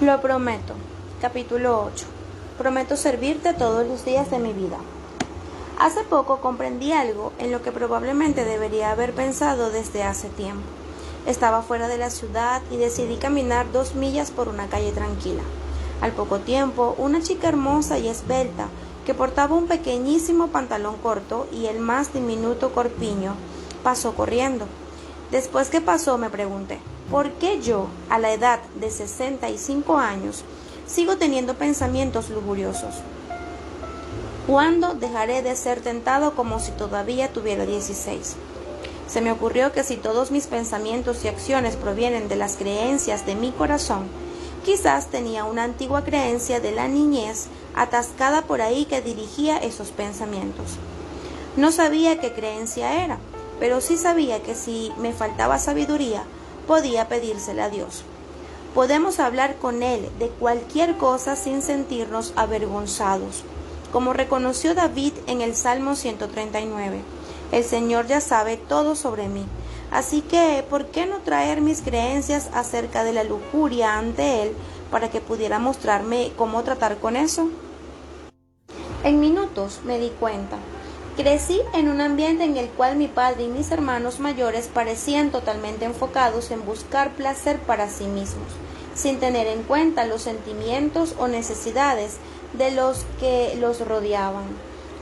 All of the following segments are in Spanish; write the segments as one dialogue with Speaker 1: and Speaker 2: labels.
Speaker 1: Lo prometo. Capítulo 8. Prometo servirte todos los días de mi vida. Hace poco comprendí algo en lo que probablemente debería haber pensado desde hace tiempo. Estaba fuera de la ciudad y decidí caminar 2 millas por una calle tranquila. Al poco tiempo, una chica hermosa y esbelta, que portaba un pequeñísimo pantalón corto y el más diminuto corpiño, pasó corriendo. Después que pasó, me pregunté, ¿por qué yo, a la edad de 65 años, sigo teniendo pensamientos lujuriosos? ¿Cuándo dejaré de ser tentado como si todavía tuviera 16? Se me ocurrió que si todos mis pensamientos y acciones provienen de las creencias de mi corazón, quizás tenía una antigua creencia de la niñez atascada por ahí que dirigía esos pensamientos. No sabía qué creencia era, pero sí sabía que si me faltaba sabiduría, podía pedírsela a Dios. Podemos hablar con Él de cualquier cosa sin sentirnos avergonzados. Como reconoció David en el Salmo 139, el Señor ya sabe todo sobre mí, así que, ¿por qué no traer mis creencias acerca de la lujuria ante Él para que pudiera mostrarme cómo tratar con eso? En minutos me di cuenta. Crecí en un ambiente en el cual mi padre y mis hermanos mayores parecían totalmente enfocados en buscar placer para sí mismos, sin tener en cuenta los sentimientos o necesidades de los que los rodeaban.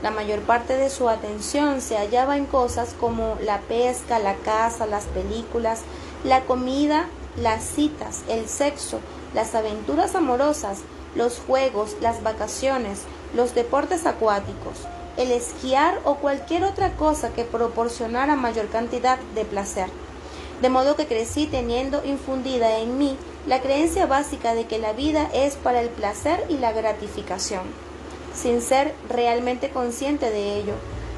Speaker 1: La mayor parte de su atención se hallaba en cosas como la pesca, la caza, las películas, la comida, las citas, el sexo, las aventuras amorosas, los juegos, las vacaciones, los deportes acuáticos, el esquiar o cualquier otra cosa que proporcionara mayor cantidad de placer. De modo que crecí teniendo infundida en mí la creencia básica de que la vida es para el placer y la gratificación. Sin ser realmente consciente de ello,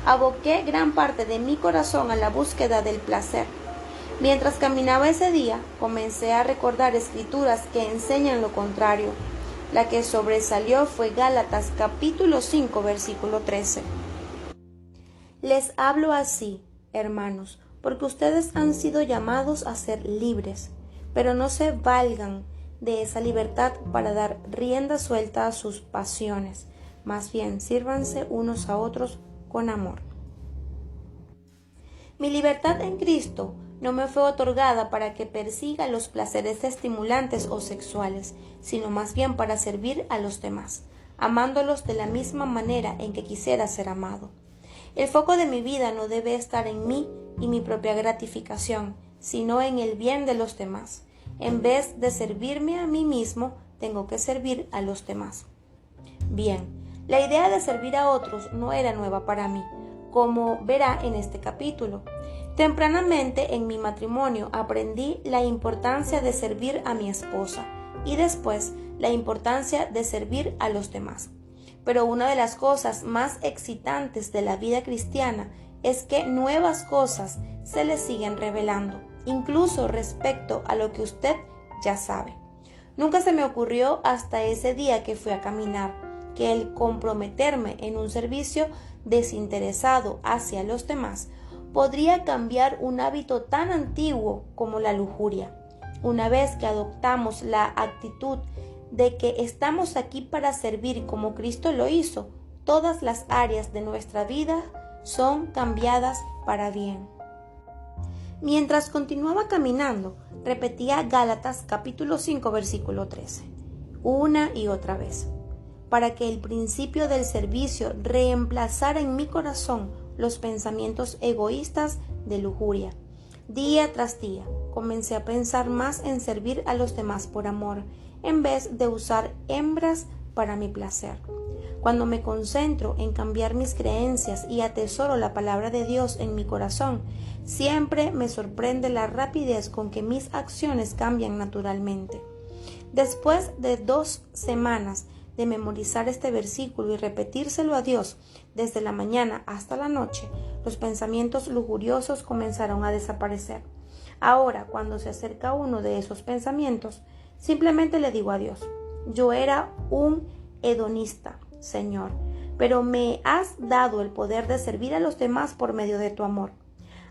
Speaker 1: aboqué gran parte de mi corazón a la búsqueda del placer. Mientras caminaba ese día, comencé a recordar escrituras que enseñan lo contrario. La que sobresalió fue Gálatas capítulo 5, versículo 13. Les hablo así, hermanos, porque ustedes han sido llamados a ser libres, pero no se valgan de esa libertad para dar rienda suelta a sus pasiones. Más bien, sírvanse unos a otros con amor. Mi libertad en Cristo no me fue otorgada para que persiga los placeres estimulantes o sexuales, sino más bien para servir a los demás, amándolos de la misma manera en que quisiera ser amado. El foco de mi vida no debe estar en mí y mi propia gratificación, sino en el bien de los demás. En vez de servirme a mí mismo, tengo que servir a los demás. Bien, la idea de servir a otros no era nueva para mí, como verá en este capítulo. Tempranamente en mi matrimonio aprendí la importancia de servir a mi esposa y después la importancia de servir a los demás. Pero una de las cosas más excitantes de la vida cristiana es que nuevas cosas se le siguen revelando, incluso respecto a lo que usted ya sabe. Nunca se me ocurrió hasta ese día que fui a caminar que el comprometerme en un servicio desinteresado hacia los demás podría cambiar un hábito tan antiguo como la lujuria. Una vez que adoptamos la actitud de que estamos aquí para servir como Cristo lo hizo, todas las áreas de nuestra vida son cambiadas para bien. Mientras continuaba caminando, repetía Gálatas capítulo 5 versículo 13, una y otra vez, para que el principio del servicio reemplazara en mi corazón los pensamientos egoístas de lujuria. Día tras día, comencé a pensar más en servir a los demás por amor, en vez de usar hembras para mi placer. Cuando me concentro en cambiar mis creencias y atesoro la palabra de Dios en mi corazón, siempre me sorprende la rapidez con que mis acciones cambian naturalmente. Después de 2 semanas de memorizar este versículo y repetírselo a Dios desde la mañana hasta la noche, los pensamientos lujuriosos comenzaron a desaparecer. Ahora, cuando se acerca uno de esos pensamientos, simplemente le digo a Dios, yo era un hedonista, Señor, pero me has dado el poder de servir a los demás por medio de tu amor.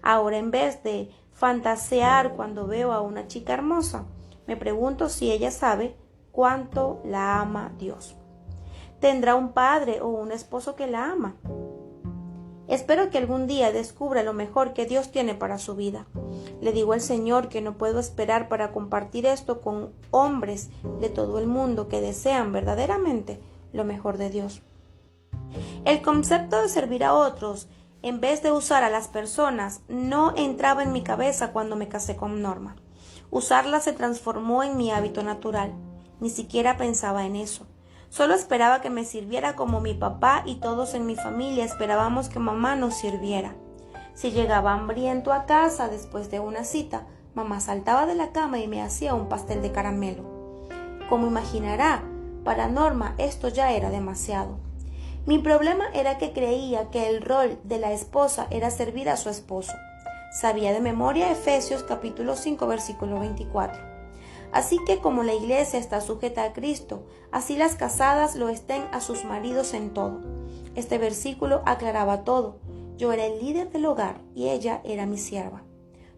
Speaker 1: Ahora, en vez de fantasear cuando veo a una chica hermosa, me pregunto si ella sabe cuánto la ama Dios. ¿Tendrá un padre o un esposo que la ama? Espero que algún día descubra lo mejor que Dios tiene para su vida. Le digo al Señor que no puedo esperar para compartir esto con hombres de todo el mundo que desean verdaderamente lo mejor de Dios. El concepto de servir a otros en vez de usar a las personas no entraba en mi cabeza cuando me casé con Norma. Usarla se transformó en mi hábito natural. Ni siquiera pensaba en eso. Solo esperaba que me sirviera como mi papá y todos en mi familia esperábamos que mamá nos sirviera. Si llegaba hambriento a casa después de una cita, mamá saltaba de la cama y me hacía un pastel de caramelo. Como imaginará, para Norma esto ya era demasiado. Mi problema era que creía que el rol de la esposa era servir a su esposo. Sabía de memoria Efesios capítulo 5 versículo 24. Así que como la iglesia está sujeta a Cristo, así las casadas lo estén a sus maridos en todo. Este versículo aclaraba todo. Yo era el líder del hogar y ella era mi sierva.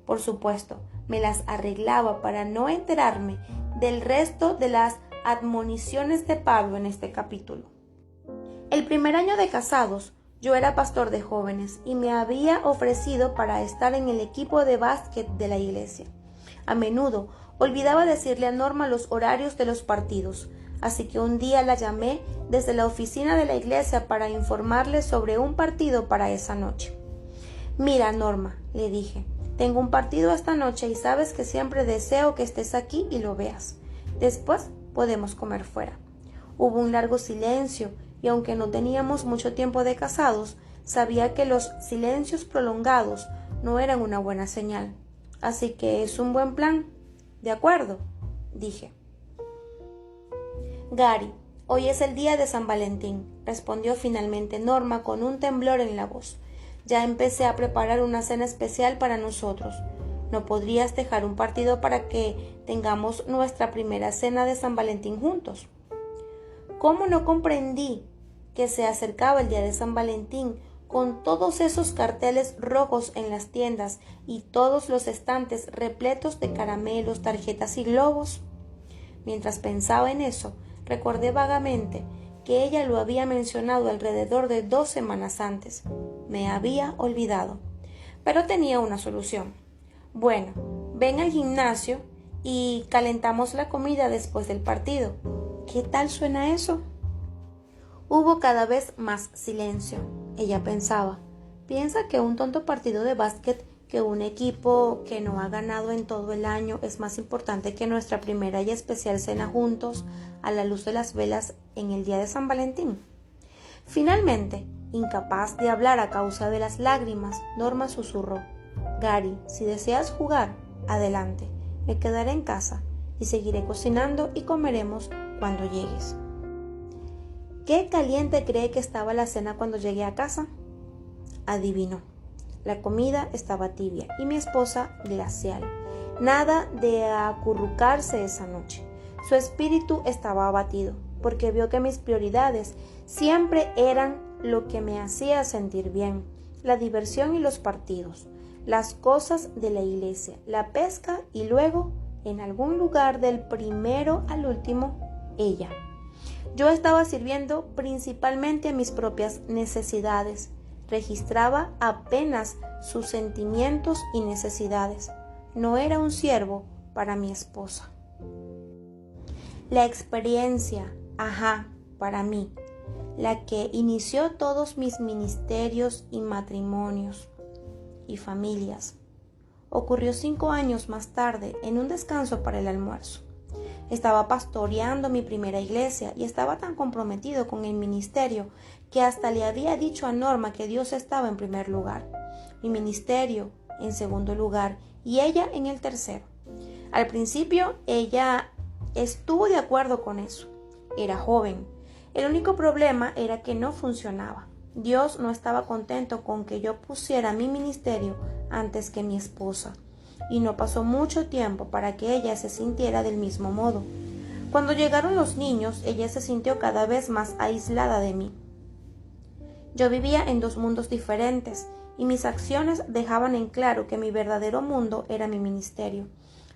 Speaker 1: Por supuesto, me las arreglaba para no enterarme del resto de las admoniciones de Pablo en este capítulo. El primer año de casados, yo era pastor de jóvenes y me había ofrecido para estar en el equipo de básquet de la iglesia. A menudo olvidaba decirle a Norma los horarios de los partidos, así que un día la llamé desde la oficina de la iglesia para informarle sobre un partido para esa noche. Mira, Norma, le dije, tengo un partido esta noche y sabes que siempre deseo que estés aquí y lo veas. Después podemos comer fuera. Hubo un largo silencio y aunque no teníamos mucho tiempo de casados, sabía que los silencios prolongados no eran una buena señal. Así que es un buen plan. ¿De acuerdo?, dije. Gary, hoy es el día de San Valentín, respondió finalmente Norma con un temblor en la voz. Ya empecé a preparar una cena especial para nosotros. ¿No podrías dejar un partido para que tengamos nuestra primera cena de San Valentín juntos? ¿Cómo no comprendí que se acercaba el día de San Valentín con todos esos carteles rojos en las tiendas y todos los estantes repletos de caramelos, tarjetas y globos? Mientras pensaba en eso, recordé vagamente que ella lo había mencionado alrededor de 2 semanas antes. Me había olvidado, pero tenía una solución. Bueno, ven al gimnasio y calentamos la comida después del partido. ¿Qué tal suena eso? Hubo cada vez más silencio. Ella pensaba, ¿piensa que un tonto partido de básquet, que un equipo que no ha ganado en todo el año es más importante que nuestra primera y especial cena juntos a la luz de las velas en el día de San Valentín? Finalmente, incapaz de hablar a causa de las lágrimas, Norma susurró, Gary, si deseas jugar, adelante, me quedaré en casa y seguiré cocinando y comeremos cuando llegues. ¿Qué caliente cree que estaba la cena cuando llegué a casa? Adivinó. La comida estaba tibia y mi esposa glacial. Nada de acurrucarse esa noche. Su espíritu estaba abatido, porque vio que mis prioridades siempre eran lo que me hacía sentir bien, la diversión y los partidos, las cosas de la iglesia, la pesca y luego, en algún lugar del primero al último, ella. Yo estaba sirviendo principalmente a mis propias necesidades. Registraba apenas sus sentimientos y necesidades. No era un siervo para mi esposa. La experiencia, para mí, la que inició todos mis ministerios y matrimonios y familias, ocurrió 5 años más tarde en un descanso para el almuerzo. Estaba pastoreando mi primera iglesia y estaba tan comprometido con el ministerio que hasta le había dicho a Norma que Dios estaba en primer lugar, mi ministerio en segundo lugar y ella en el tercero. Al principio ella estuvo de acuerdo con eso. Era joven. El único problema era que no funcionaba. Dios no estaba contento con que yo pusiera mi ministerio antes que mi esposa. Y no pasó mucho tiempo para que ella se sintiera del mismo modo. Cuando llegaron los niños, ella se sintió cada vez más aislada de mí. Yo vivía en 2 mundos diferentes y mis acciones dejaban en claro que mi verdadero mundo era mi ministerio.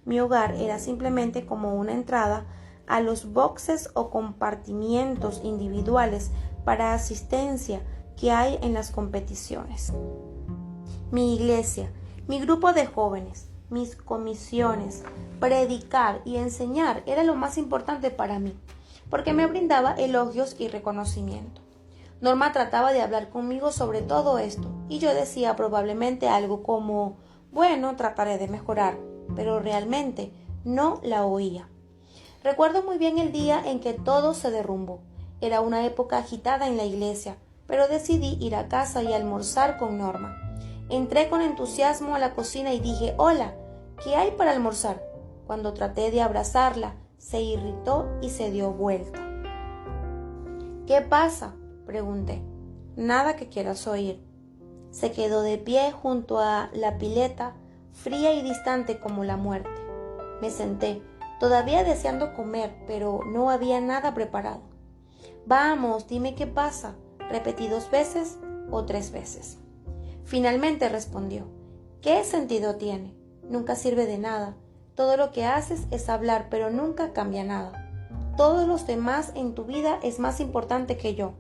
Speaker 1: Mi hogar era simplemente como una entrada a los boxes o compartimientos individuales para asistencia que hay en las competiciones. Mi iglesia, mi grupo de jóvenes, mis comisiones, predicar y enseñar era lo más importante para mí, porque me brindaba elogios y reconocimiento. Norma trataba de hablar conmigo sobre todo esto, y yo decía probablemente algo como, bueno, trataré de mejorar, pero realmente no la oía. Recuerdo muy bien el día en que todo se derrumbó. Era una época agitada en la iglesia, pero decidí ir a casa y almorzar con Norma. Entré con entusiasmo a la cocina y dije, hola, ¿qué hay para almorzar? Cuando traté de abrazarla, se irritó y se dio vuelta. ¿Qué pasa?, pregunté. Nada que quieras oír. Se quedó de pie junto a la pileta, fría y distante como la muerte. Me senté, todavía deseando comer, pero no había nada preparado. Vamos, dime qué pasa, repetí 2 veces o 3 veces. Finalmente respondió, ¿qué sentido tiene? Nunca sirve de nada. Todo lo que haces es hablar, pero nunca cambia nada. Todos los demás en tu vida es más importante que yo.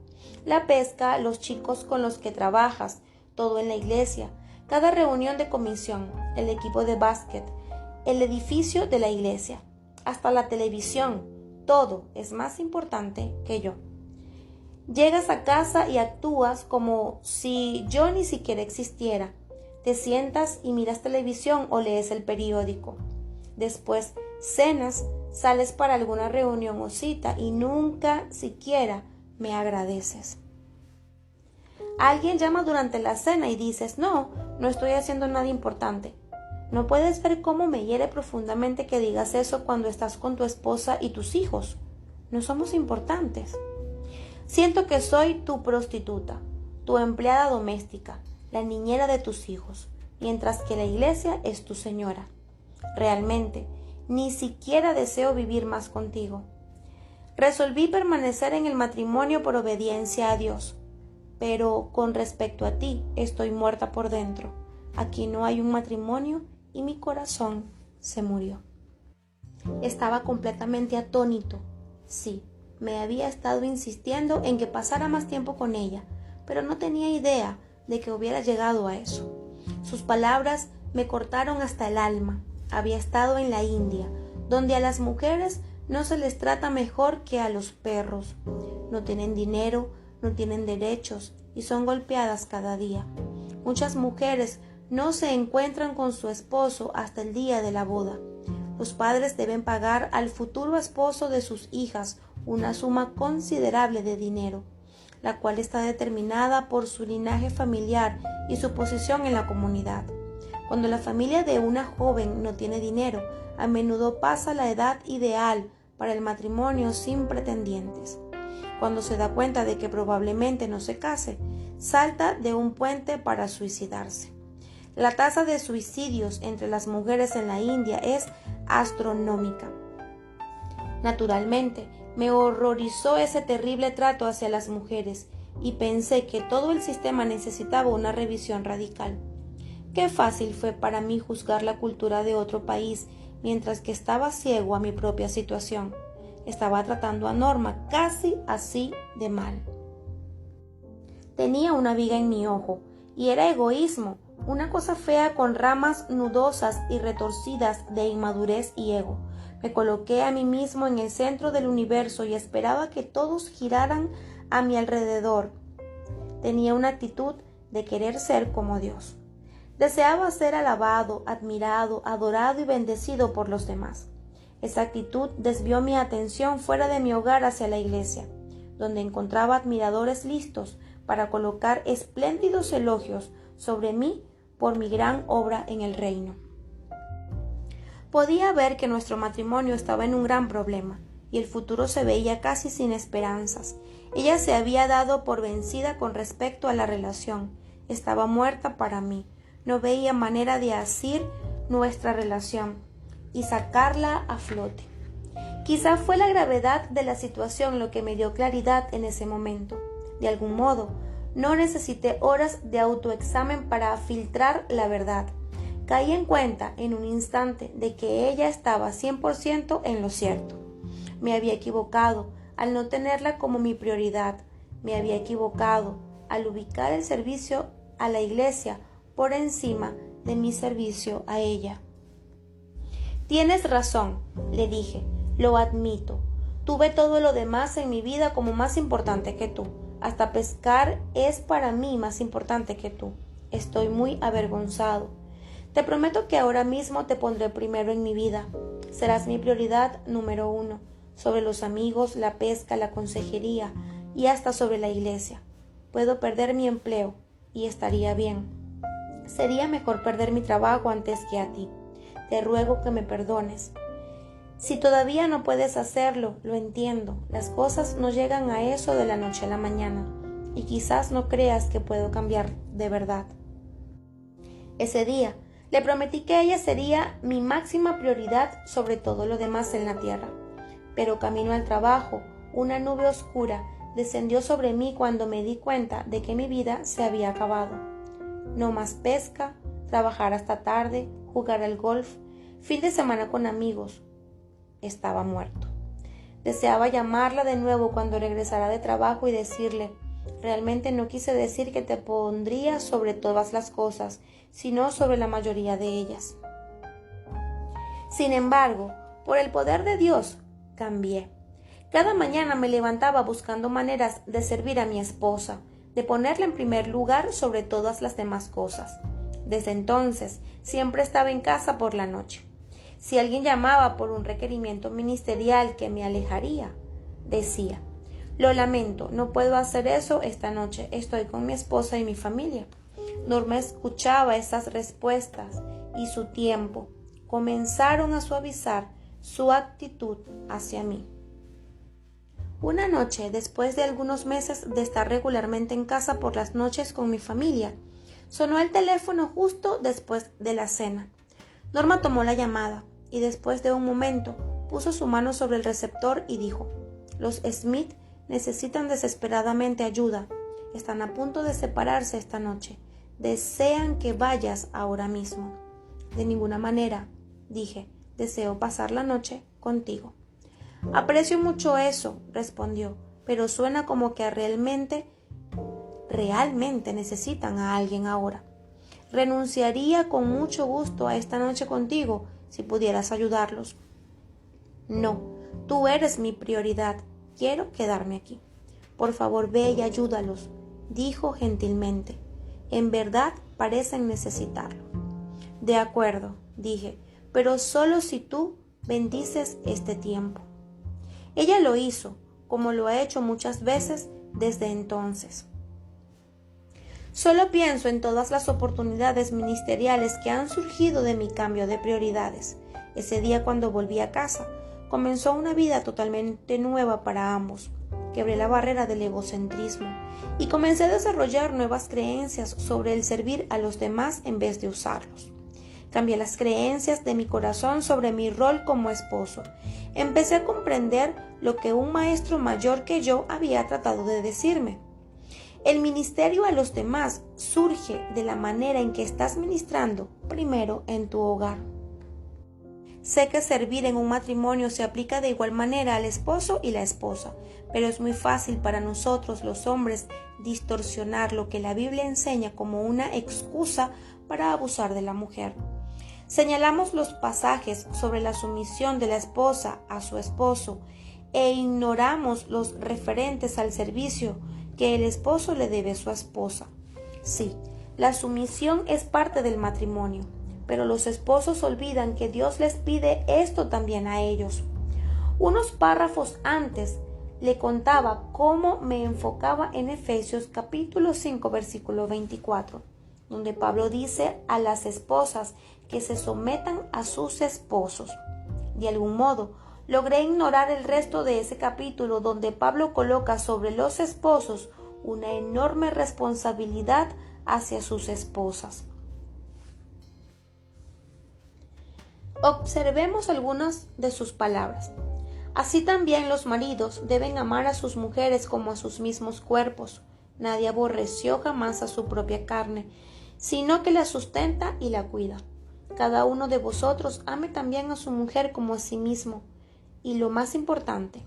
Speaker 1: La pesca, los chicos con los que trabajas, todo en la iglesia, cada reunión de comisión, el equipo de básquet, el edificio de la iglesia, hasta la televisión, todo es más importante que yo. Llegas a casa y actúas como si yo ni siquiera existiera. Te sientas y miras televisión o lees el periódico. Después cenas, sales para alguna reunión o cita y nunca siquiera me agradeces. Alguien llama durante la cena y dices, no estoy haciendo nada importante. ¿No puedes ver cómo me hiere profundamente que digas eso cuando estás con tu esposa y tus hijos? No somos importantes. Siento que soy tu prostituta, tu empleada doméstica, la niñera de tus hijos, mientras que la iglesia es tu señora. Realmente, ni siquiera deseo vivir más contigo. Resolví permanecer en el matrimonio por obediencia a Dios, pero con respecto a ti, estoy muerta por dentro. Aquí no hay un matrimonio y mi corazón se murió. Estaba completamente atónito. Sí, me había estado insistiendo en que pasara más tiempo con ella, pero no tenía idea de que hubiera llegado a eso. Sus palabras me cortaron hasta el alma. Había estado en la India, donde a las mujeres no se les trata mejor que a los perros. No tienen dinero, no tienen derechos y son golpeadas cada día. Muchas mujeres no se encuentran con su esposo hasta el día de la boda. Los padres deben pagar al futuro esposo de sus hijas una suma considerable de dinero, la cual está determinada por su linaje familiar y su posición en la comunidad. Cuando la familia de una joven no tiene dinero, a menudo pasa la edad ideal para el matrimonio sin pretendientes. Cuando se da cuenta de que probablemente no se case, salta de un puente para suicidarse. La tasa de suicidios entre las mujeres en la India es astronómica. Naturalmente, me horrorizó ese terrible trato hacia las mujeres y pensé que todo el sistema necesitaba una revisión radical. Qué fácil fue para mí juzgar la cultura de otro país mientras que estaba ciego a mi propia situación. Estaba tratando a Norma casi así de mal. Tenía una viga en mi ojo y era egoísmo, una cosa fea con ramas nudosas y retorcidas de inmadurez y ego. Me coloqué a mí mismo en el centro del universo y esperaba que todos giraran a mi alrededor. Tenía una actitud de querer ser como Dios. Deseaba ser alabado, admirado, adorado y bendecido por los demás. Esa actitud desvió mi atención fuera de mi hogar hacia la iglesia, donde encontraba admiradores listos para colocar espléndidos elogios sobre mí por mi gran obra en el reino. Podía ver que nuestro matrimonio estaba en un gran problema y el futuro se veía casi sin esperanzas. Ella se había dado por vencida con respecto a la relación. Estaba muerta para mí. No veía manera de asir nuestra relación y sacarla a flote. Quizá fue la gravedad de la situación lo que me dio claridad en ese momento. De algún modo, no necesité horas de autoexamen para filtrar la verdad. Caí en cuenta en un instante de que ella estaba 100% en lo cierto. Me había equivocado al no tenerla como mi prioridad. Me había equivocado al ubicar el servicio a la iglesia por encima de mi servicio a ella. Tienes razón, le dije, lo admito. Tuve todo lo demás en mi vida como más importante que tú. Hasta pescar es para mí más importante que tú. Estoy muy avergonzado. Te prometo que ahora mismo te pondré primero en mi vida. Serás mi prioridad número 1, sobre los amigos, la pesca, la consejería y hasta sobre la iglesia. Puedo perder mi empleo y estaría bien. Sería mejor perder mi trabajo antes que a ti. Te ruego que me perdones. Si todavía no puedes hacerlo, lo entiendo. Las cosas no llegan a eso de la noche a la mañana y quizás no creas que puedo cambiar de verdad. Ese día le prometí que ella sería mi máxima prioridad sobre todo lo demás en la tierra. Pero camino al trabajo, una nube oscura descendió sobre mí cuando me di cuenta de que mi vida se había acabado. No más pesca, trabajar hasta tarde, jugar al golf, fin de semana con amigos. Estaba muerto. Deseaba llamarla de nuevo cuando regresara de trabajo y decirle: realmente no quise decir que te pondría sobre todas las cosas, sino sobre la mayoría de ellas. Sin embargo, por el poder de Dios, cambié. Cada mañana me levantaba buscando maneras de servir a mi esposa, de ponerla en primer lugar sobre todas las demás cosas. Desde entonces, siempre estaba en casa por la noche. Si alguien llamaba por un requerimiento ministerial que me alejaría, decía: lo lamento, no puedo hacer eso esta noche, estoy con mi esposa y mi familia. Norma escuchaba esas respuestas y su tiempo comenzaron a suavizar su actitud hacia mí. Una noche, después de algunos meses de estar regularmente en casa por las noches con mi familia, sonó el teléfono justo después de la cena. Norma tomó la llamada y después de un momento puso su mano sobre el receptor y dijo: los Smith necesitan desesperadamente ayuda. Están a punto de separarse esta noche. Desean que vayas ahora mismo. De ninguna manera, dije. Deseo pasar la noche contigo. Aprecio mucho eso, respondió, pero suena como que realmente necesitan a alguien ahora. Renunciaría con mucho gusto a esta noche contigo si pudieras ayudarlos. No, tú eres mi prioridad. Quiero quedarme aquí. Por favor, ve y ayúdalos, dijo gentilmente. En verdad parecen necesitarlo. De acuerdo, dije, pero solo si tú bendices este tiempo. Ella lo hizo, como lo ha hecho muchas veces desde entonces. Solo pienso en todas las oportunidades ministeriales que han surgido de mi cambio de prioridades. Ese día, cuando volví a casa, comenzó una vida totalmente nueva para ambos. Quebré la barrera del egocentrismo y comencé a desarrollar nuevas creencias sobre el servir a los demás en vez de usarlos. Cambié las creencias de mi corazón sobre mi rol como esposo. Empecé a comprender lo que un maestro mayor que yo había tratado de decirme. El ministerio a los demás surge de la manera en que estás ministrando primero en tu hogar. Sé que servir en un matrimonio se aplica de igual manera al esposo y la esposa, pero es muy fácil para nosotros los hombres distorsionar lo que la Biblia enseña como una excusa para abusar de la mujer. Señalamos los pasajes sobre la sumisión de la esposa a su esposo e ignoramos los referentes al servicio que el esposo le debe a su esposa. Sí, la sumisión es parte del matrimonio, pero los esposos olvidan que Dios les pide esto también a ellos. Unos párrafos antes le contaba cómo me enfocaba en Efesios capítulo 5 versículo 24, donde Pablo dice a las esposas que se sometan a sus esposos. De algún modo, logré ignorar el resto de ese capítulo donde Pablo coloca sobre los esposos una enorme responsabilidad hacia sus esposas. Observemos algunas de sus palabras. Así también los maridos deben amar a sus mujeres como a sus mismos cuerpos. Nadie aborreció jamás a su propia carne, sino que la sustenta y la cuida. Cada uno de vosotros ame también a su mujer como a sí mismo, Y lo más importante,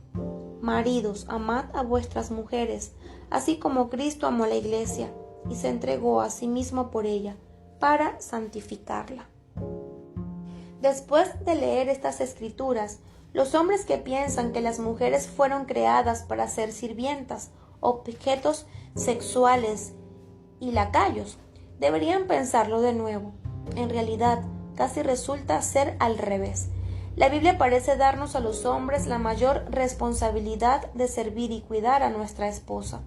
Speaker 1: maridos, amad a vuestras mujeres, así como Cristo amó a la iglesia y se entregó a sí mismo por ella, para santificarla. Después de leer estas escrituras, los hombres que piensan que las mujeres fueron creadas para ser sirvientas, objetos sexuales y lacayos, deberían pensarlo de nuevo. En realidad, casi resulta ser al revés. La Biblia parece darnos a los hombres la mayor responsabilidad de servir y cuidar a nuestra esposa.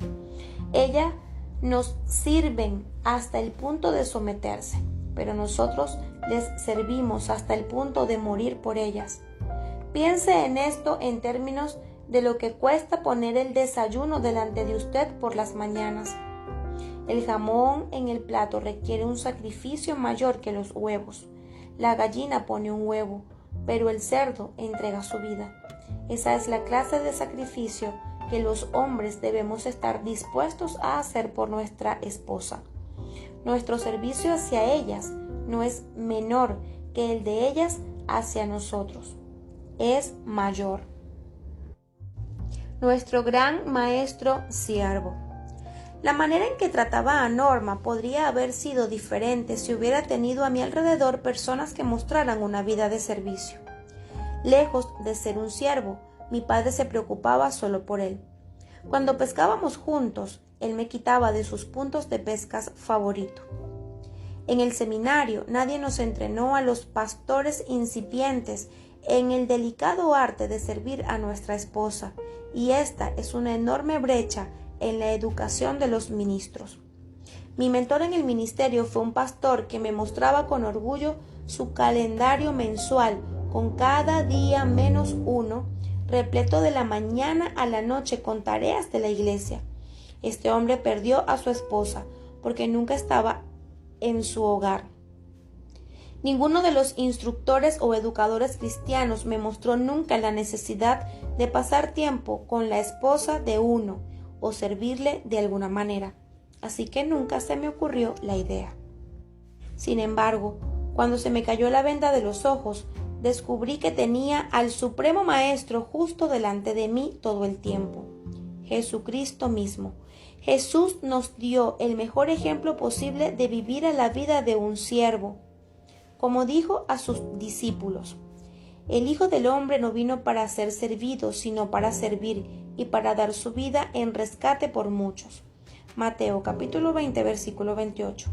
Speaker 1: Ella nos sirven hasta el punto de someterse, pero nosotros les servimos hasta el punto de morir por ellas. Piense en esto en términos de lo que cuesta poner el desayuno delante de usted por las mañanas. El jamón en el plato requiere un sacrificio mayor que los huevos. La gallina pone un huevo, pero el cerdo entrega su vida. Esa es la clase de sacrificio que los hombres debemos estar dispuestos a hacer por nuestra esposa. Nuestro servicio hacia ellas no es menor que el de ellas hacia nosotros. Es mayor. Nuestro gran maestro siervo. La manera en que trataba a Norma podría haber sido diferente si hubiera tenido a mi alrededor personas que mostraran una vida de servicio. Lejos de ser un siervo, mi padre se preocupaba solo por él. Cuando pescábamos juntos, él me quitaba de sus puntos de pescas favorito. En el seminario nadie nos entrenó a los pastores incipientes en el delicado arte de servir a nuestra esposa, y esta es una enorme brecha en la educación de los ministros. Mi mentor en el ministerio fue un pastor que me mostraba con orgullo su calendario mensual con cada día menos uno, repleto de la mañana a la noche con tareas de la iglesia. Este hombre perdió a su esposa porque nunca estaba en su hogar. Ninguno de los instructores o educadores cristianos me mostró nunca la necesidad de pasar tiempo con la esposa de uno o servirle de alguna manera, así que nunca se me ocurrió la idea. Sin embargo, cuando se me cayó la venda de los ojos, descubrí que tenía al Supremo Maestro justo delante de mí todo el tiempo, Jesucristo mismo. Jesús nos dio el mejor ejemplo posible de vivir a la vida de un siervo. Como dijo a sus discípulos, el Hijo del Hombre no vino para ser servido, sino para servir y para dar su vida en rescate por muchos. Mateo capítulo 20, versículo 28.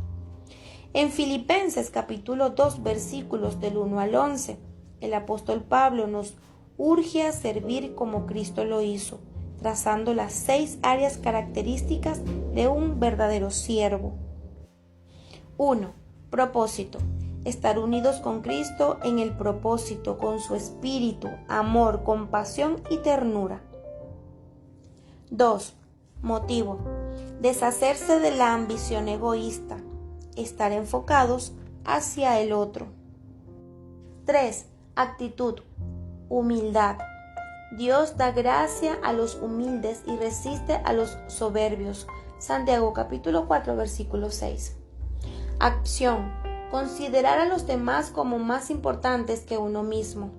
Speaker 1: En Filipenses capítulo 2, versículos del 1 al 11, el apóstol Pablo nos urge a servir como Cristo lo hizo, trazando las 6 áreas características de un verdadero siervo. 1. Propósito. Estar unidos con Cristo en el propósito, con su espíritu, amor, compasión y ternura. 2. Motivo. Deshacerse de la ambición egoísta. Estar enfocados hacia el otro. 3. Actitud. Humildad. Dios da gracia a los humildes y resiste a los soberbios. Santiago capítulo 4, versículo 6. Acción. Considerar a los demás como más importantes que uno mismo.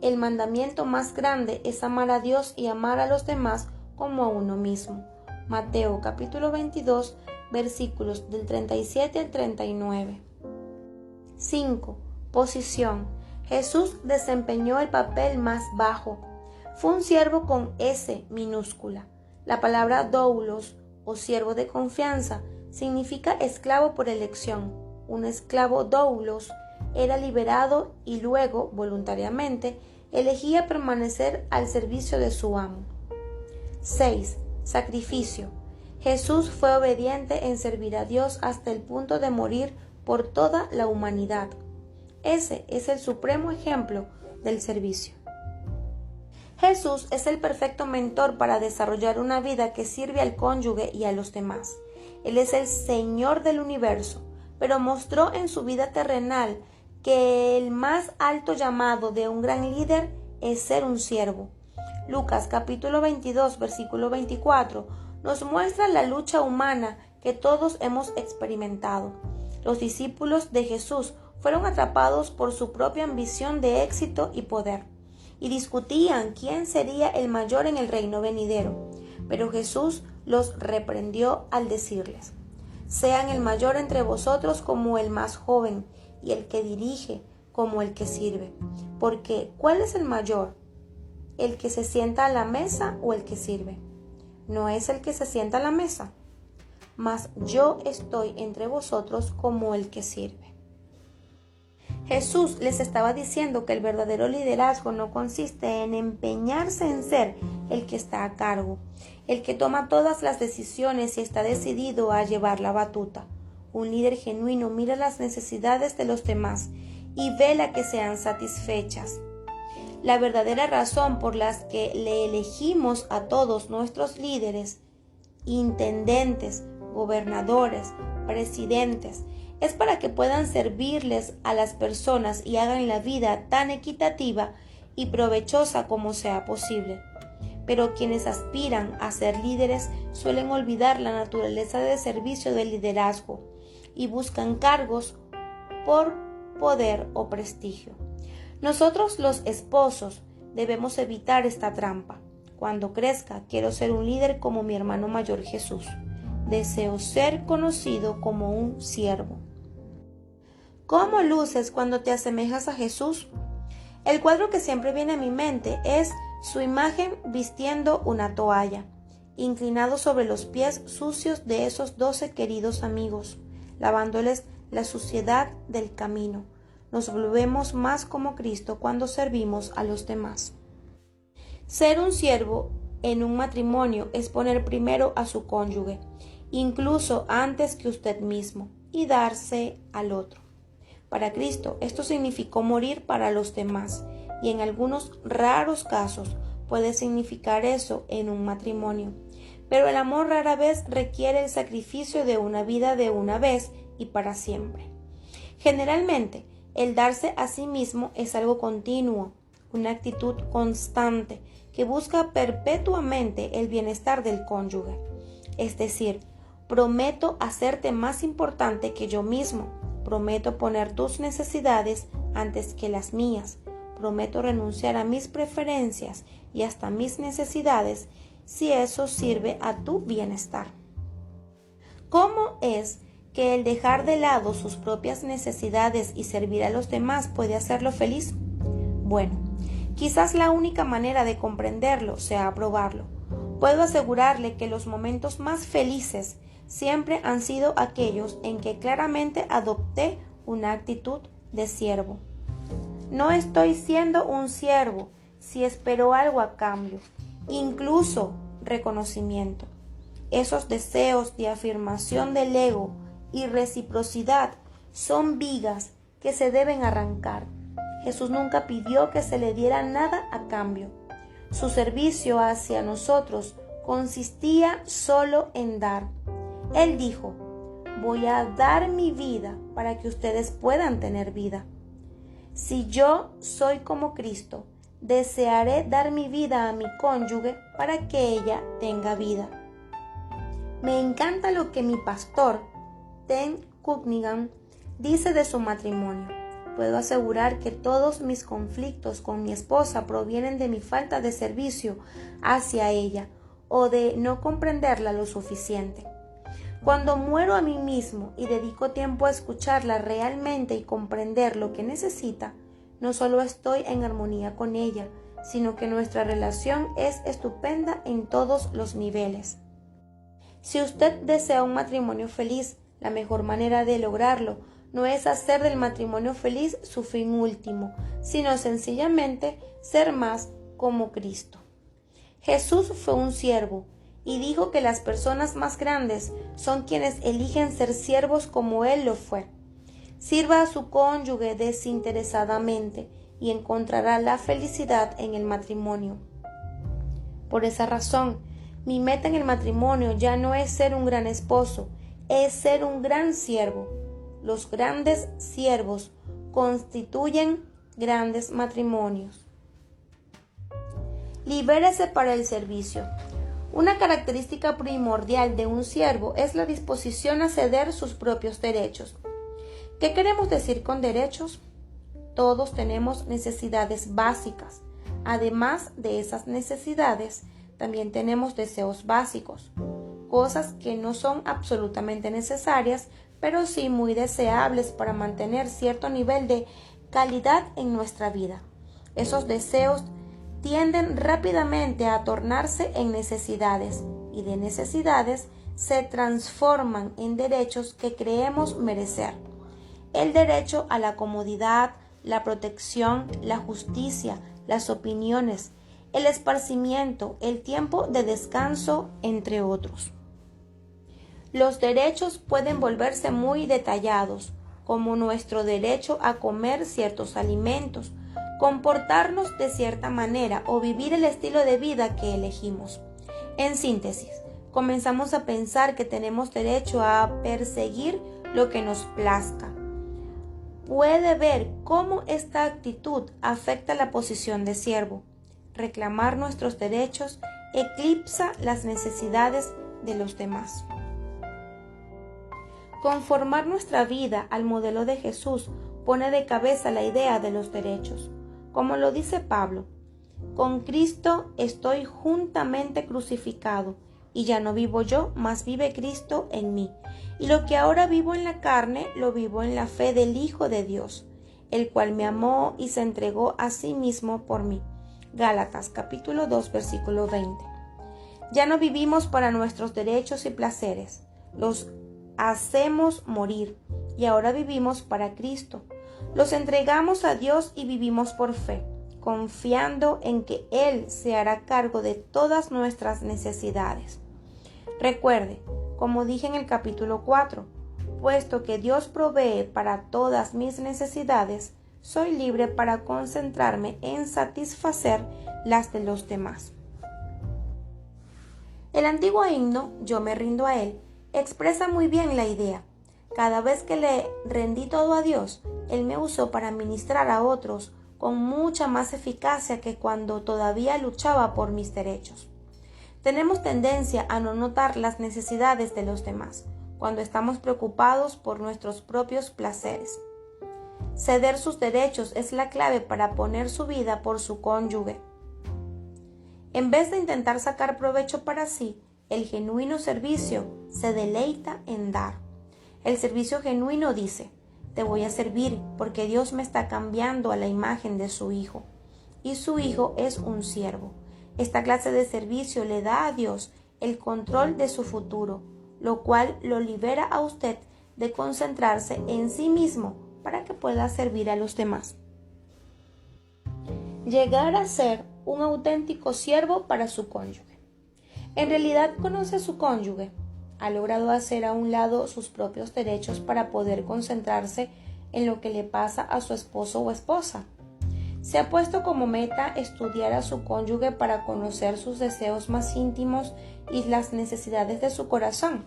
Speaker 1: El mandamiento más grande es amar a Dios y amar a los demás como a uno mismo. Mateo capítulo 22, versículos del 37 al 39. 5. Posición. Jesús desempeñó el papel más bajo. Fue un siervo con S minúscula. La palabra doulos o siervo de confianza significa esclavo por elección. Un esclavo doulos era liberado y luego, voluntariamente, elegía permanecer al servicio de su amo. 6. Sacrificio. Jesús fue obediente en servir a Dios hasta el punto de morir por toda la humanidad. Ese es el supremo ejemplo del servicio. Jesús es el perfecto mentor para desarrollar una vida que sirve al cónyuge y a los demás. Él es el Señor del universo, pero mostró en su vida terrenal que el más alto llamado de un gran líder es ser un siervo. Lucas capítulo 22, versículo 24 nos muestra la lucha humana que todos hemos experimentado. Los discípulos de Jesús fueron atrapados por su propia ambición de éxito y poder, y discutían quién sería el mayor en el reino venidero. Pero Jesús los reprendió al decirles: sean el mayor entre vosotros como el más joven, y el que dirige como el que sirve. Porque, ¿cuál es el mayor? ¿El que se sienta a la mesa o el que sirve? No es el que se sienta a la mesa, mas yo estoy entre vosotros como el que sirve. Jesús les estaba diciendo que el verdadero liderazgo no consiste en empeñarse en ser el que está a cargo, el que toma todas las decisiones y está decidido a llevar la batuta. Un líder genuino mira las necesidades de los demás y vela que sean satisfechas. La verdadera razón por la que le elegimos a todos nuestros líderes, intendentes, gobernadores, presidentes, es para que puedan servirles a las personas y hagan la vida tan equitativa y provechosa como sea posible. Pero quienes aspiran a ser líderes suelen olvidar la naturaleza de servicio del liderazgo y buscan cargos por poder o prestigio. Nosotros, los esposos, debemos evitar esta trampa. Cuando crezca, quiero ser un líder como mi hermano mayor Jesús. Deseo ser conocido como un siervo. ¿Cómo luces cuando te asemejas a Jesús? El cuadro que siempre viene a mi mente es su imagen vistiendo una toalla, inclinado sobre los pies sucios de esos 12 queridos amigos, lavándoles la suciedad del camino. Nos volvemos más como Cristo cuando servimos a los demás. Ser un siervo en un matrimonio es poner primero a su cónyuge, incluso antes que usted mismo, y darse al otro. Para Cristo, esto significó morir para los demás, y en algunos raros casos puede significar eso en un matrimonio. Pero el amor rara vez requiere el sacrificio de una vida de una vez y para siempre. Generalmente, el darse a sí mismo es algo continuo, una actitud constante que busca perpetuamente el bienestar del cónyuge. Es decir, prometo hacerte más importante que yo mismo. Prometo poner tus necesidades antes que las mías. Prometo renunciar a mis preferencias y hasta mis necesidades si eso sirve a tu bienestar. ¿Cómo es que el dejar de lado sus propias necesidades y servir a los demás puede hacerlo feliz? Bueno, quizás la única manera de comprenderlo sea probarlo. Puedo asegurarle que los momentos más felices siempre han sido aquellos en que claramente adopté una actitud de siervo. No estoy siendo un siervo si espero algo a cambio, incluso reconocimiento. Esos deseos de afirmación del ego y reciprocidad son vigas que se deben arrancar. Jesús nunca pidió que se le diera nada a cambio. Su servicio hacia nosotros consistía solo en dar. Él dijo: voy a dar mi vida para que ustedes puedan tener vida. Si yo soy como Cristo, desearé dar mi vida a mi cónyuge para que ella tenga vida. Me encanta lo que mi pastor, Ten Cunningham, dice de su matrimonio. Puedo asegurar que todos mis conflictos con mi esposa provienen de mi falta de servicio hacia ella o de no comprenderla lo suficiente. Cuando muero a mí mismo y dedico tiempo a escucharla realmente y comprender lo que necesita, no solo estoy en armonía con ella, sino que nuestra relación es estupenda en todos los niveles. Si usted desea un matrimonio feliz, la mejor manera de lograrlo no es hacer del matrimonio feliz su fin último, sino sencillamente ser más como Cristo. Jesús fue un siervo y dijo que las personas más grandes son quienes eligen ser siervos como Él lo fue. Sirva a su cónyuge desinteresadamente y encontrará la felicidad en el matrimonio. Por esa razón, mi meta en el matrimonio ya no es ser un gran esposo, es ser un gran siervo. Los grandes siervos constituyen grandes matrimonios. Libérese para el servicio. Una característica primordial de un siervo es la disposición a ceder sus propios derechos. ¿Qué queremos decir con derechos? Todos tenemos necesidades básicas. Además de esas necesidades, también tenemos deseos básicos, cosas que no son absolutamente necesarias, pero sí muy deseables para mantener cierto nivel de calidad en nuestra vida. Esos deseos tienden rápidamente a tornarse en necesidades y de necesidades se transforman en derechos que creemos merecer. El derecho a la comodidad, la protección, la justicia, las opiniones, el esparcimiento, el tiempo de descanso, entre otros. Los derechos pueden volverse muy detallados, como nuestro derecho a comer ciertos alimentos, comportarnos de cierta manera o vivir el estilo de vida que elegimos. En síntesis, comenzamos a pensar que tenemos derecho a perseguir lo que nos plazca. Puede ver cómo esta actitud afecta la posición de siervo. Reclamar nuestros derechos eclipsa las necesidades de los demás. Conformar nuestra vida al modelo de Jesús pone de cabeza la idea de los derechos. Como lo dice Pablo, con Cristo estoy juntamente crucificado, y ya no vivo yo, mas vive Cristo en mí. Y lo que ahora vivo en la carne, lo vivo en la fe del Hijo de Dios, el cual me amó y se entregó a sí mismo por mí. Gálatas capítulo 2 versículo 20. Ya no vivimos para nuestros derechos y placeres, los hacemos morir, y ahora vivimos para Cristo. Los entregamos a Dios y vivimos por fe, confiando en que Él se hará cargo de todas nuestras necesidades. Recuerde, como dije en el capítulo 4, puesto que Dios provee para todas mis necesidades, soy libre para concentrarme en satisfacer las de los demás. El antiguo himno, Yo me rindo a Él, expresa muy bien la idea. Cada vez que le rendí todo a Dios, Él me usó para ministrar a otros con mucha más eficacia que cuando todavía luchaba por mis derechos. Tenemos tendencia a no notar las necesidades de los demás cuando estamos preocupados por nuestros propios placeres. Ceder sus derechos es la clave para poner su vida por su cónyuge. En vez de intentar sacar provecho para sí, el genuino servicio se deleita en dar. El servicio genuino dice: te voy a servir porque Dios me está cambiando a la imagen de su Hijo, y su Hijo es un siervo. Esta clase de servicio le da a Dios el control de su futuro, lo cual lo libera a usted de concentrarse en sí mismo para que pueda servir a los demás. Llegar a ser un auténtico siervo para su cónyuge. En realidad conoce a su cónyuge. Ha logrado hacer a un lado sus propios derechos para poder concentrarse en lo que le pasa a su esposo o esposa. Se ha puesto como meta estudiar a su cónyuge para conocer sus deseos más íntimos y las necesidades de su corazón.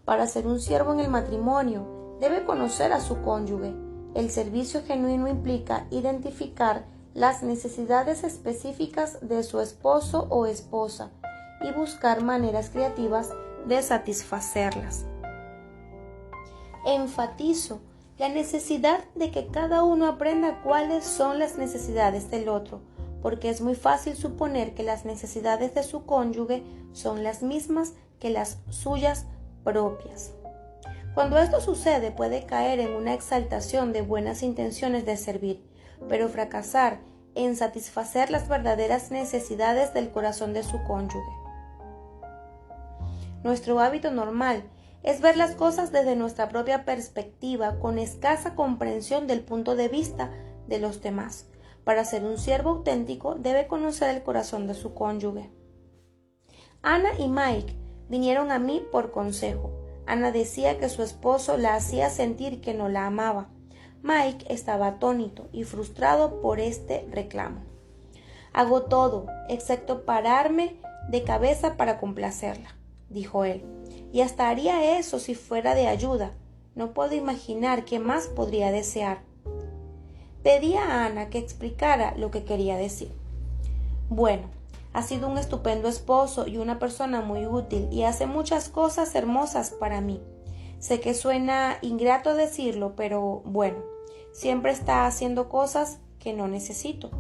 Speaker 1: Para ser un siervo en el matrimonio, debe conocer a su cónyuge. El servicio genuino implica identificar las necesidades específicas de su esposo o esposa y buscar maneras creativas de satisfacerlas. Enfatizo la necesidad de que cada uno aprenda cuáles son las necesidades del otro, porque es muy fácil suponer que las necesidades de su cónyuge son las mismas que las suyas propias. Cuando esto sucede, puede caer en una exaltación de buenas intenciones de servir, pero fracasar en satisfacer las verdaderas necesidades del corazón de su cónyuge. Nuestro hábito normal es ver las cosas desde nuestra propia perspectiva, con escasa comprensión del punto de vista de los demás. Para ser un siervo auténtico, debe conocer el corazón de su cónyuge. Ana y Mike vinieron a mí por consejo. Ana decía que su esposo la hacía sentir que no la amaba. Mike estaba atónito y frustrado por este reclamo. Hago todo, excepto pararme de cabeza para complacerla, dijo él, y hasta haría eso si fuera de ayuda. No puedo imaginar qué más podría desear. Pedí a Ana que explicara lo que quería decir. Bueno, ha sido un estupendo esposo y una persona muy útil y hace muchas cosas hermosas para mí. Sé que suena ingrato decirlo, pero bueno, siempre está haciendo cosas que no necesito.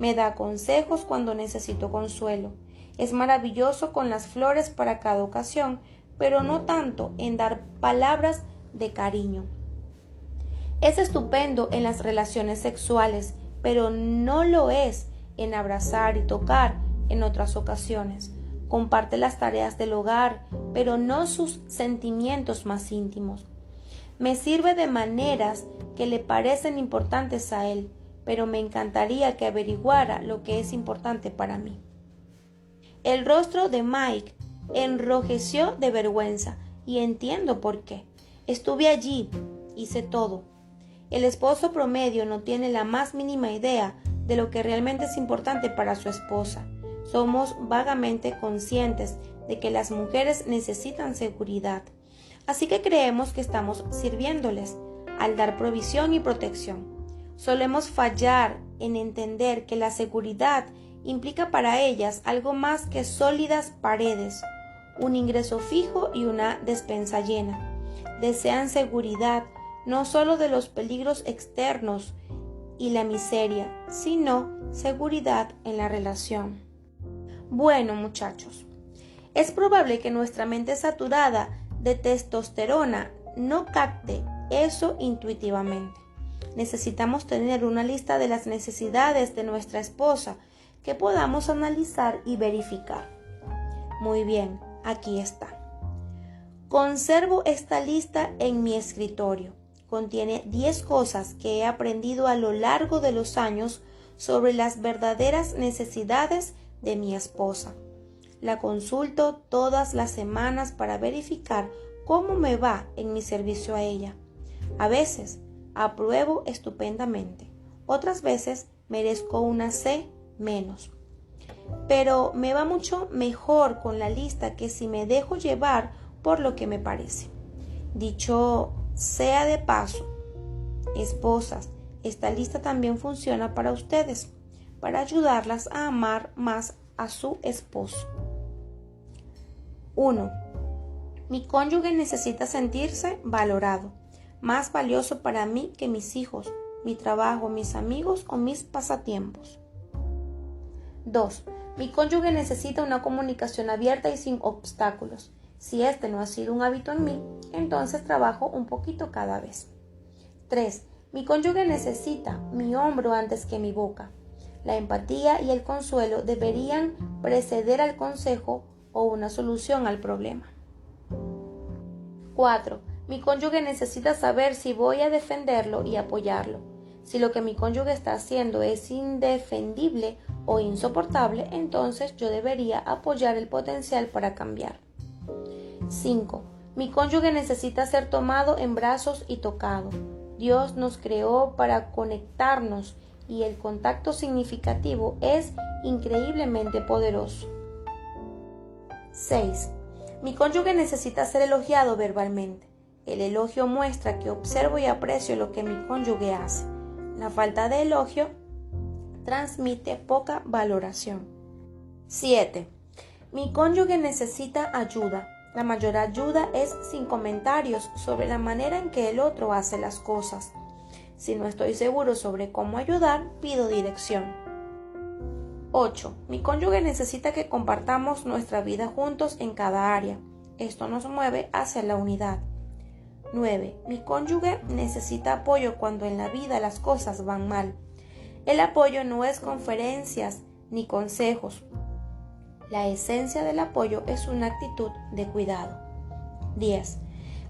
Speaker 1: Me da consejos cuando necesito consuelo. Es maravilloso con las flores para cada ocasión, pero no tanto en dar palabras de cariño. Es estupendo en las relaciones sexuales, pero no lo es en abrazar y tocar en otras ocasiones. Comparte las tareas del hogar, pero no sus sentimientos más íntimos. Me sirve de maneras que le parecen importantes a él, pero me encantaría que averiguara lo que es importante para mí. El rostro de Mike enrojeció de vergüenza, y entiendo por qué. Estuve allí, hice todo. El esposo promedio no tiene la más mínima idea de lo que realmente es importante para su esposa. Somos vagamente conscientes de que las mujeres necesitan seguridad, así que creemos que estamos sirviéndoles al dar provisión y protección. Solemos fallar en entender que la seguridad implica para ellas algo más que sólidas paredes, un ingreso fijo y una despensa llena. Desean seguridad no solo de los peligros externos y la miseria, sino seguridad en la relación. Bueno, muchachos, es probable que nuestra mente saturada de testosterona no capte eso intuitivamente. Necesitamos tener una lista de las necesidades de nuestra esposa que podamos analizar y verificar. Muy bien, aquí está. Conservo esta lista en mi escritorio. Contiene 10 cosas que he aprendido a lo largo de los años sobre las verdaderas necesidades de mi esposa. La consulto todas las semanas para verificar cómo me va en mi servicio a ella. A veces apruebo estupendamente, otras veces merezco una C menos. Pero me va mucho mejor con la lista que si me dejo llevar por lo que me parece. Dicho sea de paso, esposas, esta lista también funciona para ustedes, para ayudarlas a amar más a su esposo. 1. Mi cónyuge necesita sentirse valorado, más valioso para mí que mis hijos, mi trabajo, mis amigos o mis pasatiempos. 2. Mi cónyuge necesita una comunicación abierta y sin obstáculos. Si este no ha sido un hábito en mí, entonces trabajo un poquito cada vez. 3. Mi cónyuge necesita mi hombro antes que mi boca. La empatía y el consuelo deberían preceder al consejo o una solución al problema. 4. Mi cónyuge necesita saber si voy a defenderlo y apoyarlo. Si lo que mi cónyuge está haciendo es indefendible o insoportable, entonces yo debería apoyar el potencial para cambiar. 5. Mi cónyuge necesita ser tomado en brazos y tocado. Dios nos creó para conectarnos y el contacto significativo es increíblemente poderoso. 6. Mi cónyuge necesita ser elogiado verbalmente. El elogio muestra que observo y aprecio lo que mi cónyuge hace. La falta de elogio transmite poca valoración. 7. Mi cónyuge necesita ayuda. La mayor ayuda es sin comentarios sobre la manera en que el otro hace las cosas. Si no estoy seguro sobre cómo ayudar, pido dirección. 8. Mi cónyuge necesita que compartamos nuestra vida juntos en cada área. Esto nos mueve hacia la unidad. 9. Mi cónyuge necesita apoyo cuando en la vida las cosas van mal. El apoyo no es conferencias ni consejos. La esencia del apoyo es una actitud de cuidado. 10.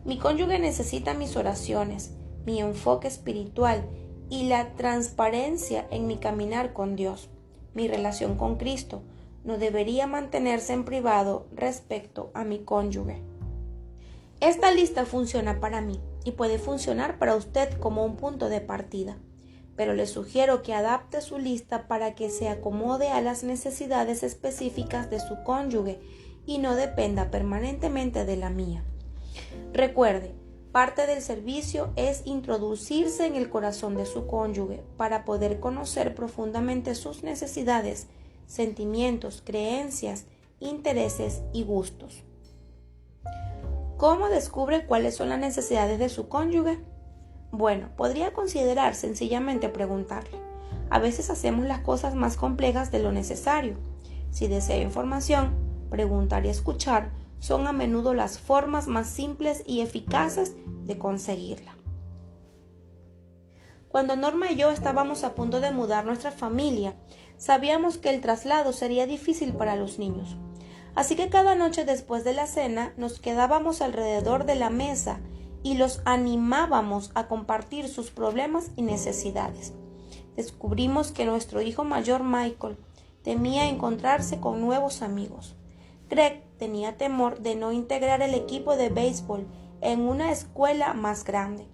Speaker 1: Mi cónyuge necesita mis oraciones, mi enfoque espiritual y la transparencia en mi caminar con Dios. Mi relación con Cristo no debería mantenerse en privado respecto a mi cónyuge. Esta lista funciona para mí y puede funcionar para usted como un punto de partida, pero le sugiero que adapte su lista para que se acomode a las necesidades específicas de su cónyuge y no dependa permanentemente de la mía. Recuerde, parte del servicio es introducirse en el corazón de su cónyuge para poder conocer profundamente sus necesidades, sentimientos, creencias, intereses y gustos. ¿Cómo descubre cuáles son las necesidades de su cónyuge? Bueno, podría considerar sencillamente preguntarle: A veces hacemos las cosas más complejas de lo necesario. Si desea información, preguntar y escuchar son a menudo las formas más simples y eficaces de conseguirla. Cuando Norma y yo estábamos a punto de mudar nuestra familia, sabíamos que el traslado sería difícil para los niños. Así que cada noche después de la cena nos quedábamos alrededor de la mesa y los animábamos a compartir sus problemas y necesidades. Descubrimos que nuestro hijo mayor Michael temía encontrarse con nuevos amigos. Greg tenía temor de no integrar el equipo de béisbol en una escuela más grande.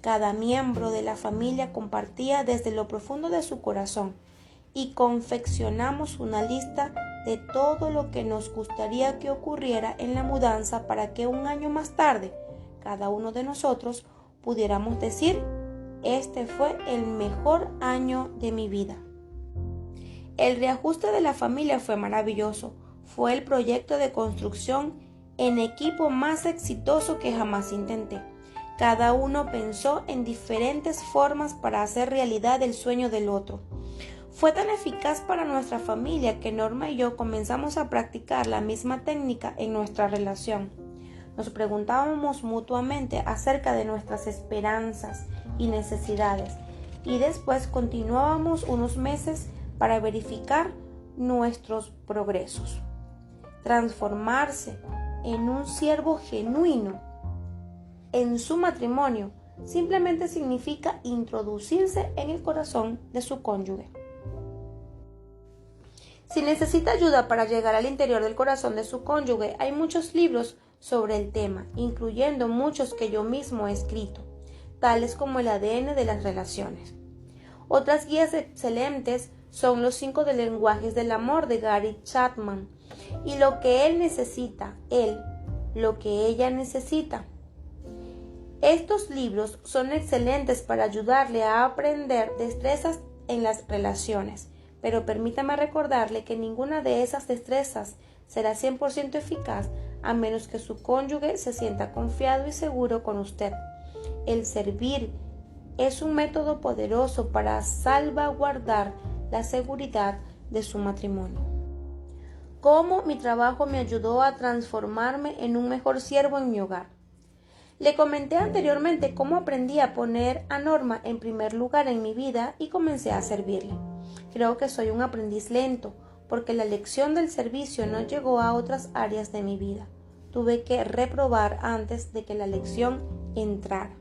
Speaker 1: Cada miembro de la familia compartía desde lo profundo de su corazón y confeccionamos una lista de todo lo que nos gustaría que ocurriera en la mudanza para que un año más tarde cada uno de nosotros pudiéramos decir: este fue el mejor año de mi vida. El reajuste de la familia fue maravilloso. Fue el proyecto de construcción en equipo más exitoso que jamás intenté. Cada uno pensó en diferentes formas para hacer realidad el sueño del otro. Fue tan eficaz para nuestra familia que Norma y yo comenzamos a practicar la misma técnica en nuestra relación. Nos preguntábamos mutuamente acerca de nuestras esperanzas y necesidades, y después continuábamos unos meses para verificar nuestros progresos. Transformarse en un siervo genuino en su matrimonio simplemente significa introducirse en el corazón de su cónyuge. Si necesita ayuda para llegar al interior del corazón de su cónyuge, hay muchos libros sobre el tema, incluyendo muchos que yo mismo he escrito, tales como El ADN de las relaciones. Otras guías excelentes son Los 5 lenguajes del amor de Gary Chapman y Lo que él necesita, lo que ella necesita. Estos libros son excelentes para ayudarle a aprender destrezas en las relaciones, pero permítame recordarle que ninguna de esas destrezas será 100% eficaz a menos que su cónyuge se sienta confiado y seguro con usted. El servir es un método poderoso para salvaguardar la seguridad de su matrimonio. ¿Cómo mi trabajo me ayudó a transformarme en un mejor siervo en mi hogar? Le comenté anteriormente cómo aprendí a poner a Norma en primer lugar en mi vida y comencé a servirle. Creo que soy un aprendiz lento, porque la lección del servicio no llegó a otras áreas de mi vida. Tuve que reprobar antes de que la lección entrara.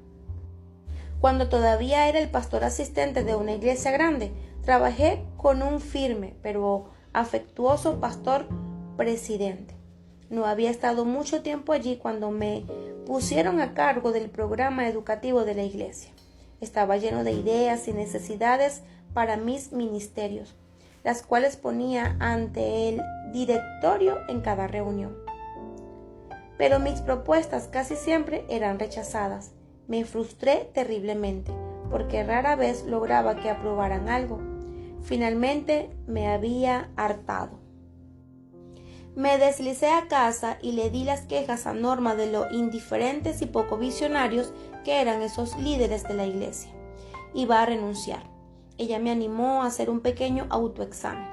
Speaker 1: Cuando todavía era el pastor asistente de una iglesia grande, trabajé con un firme pero afectuoso pastor presidente. No había estado mucho tiempo allí cuando me pusieron a cargo del programa educativo de la iglesia. Estaba lleno de ideas y necesidades para mis ministerios, las cuales ponía ante el directorio en cada reunión. Pero mis propuestas casi siempre eran rechazadas. Me frustré terriblemente, porque rara vez lograba que aprobaran algo. Finalmente me había hartado. Me deslicé a casa y le di las quejas a Norma de lo indiferentes y poco visionarios que eran esos líderes de la iglesia. Iba a renunciar. Ella me animó a hacer un pequeño autoexamen.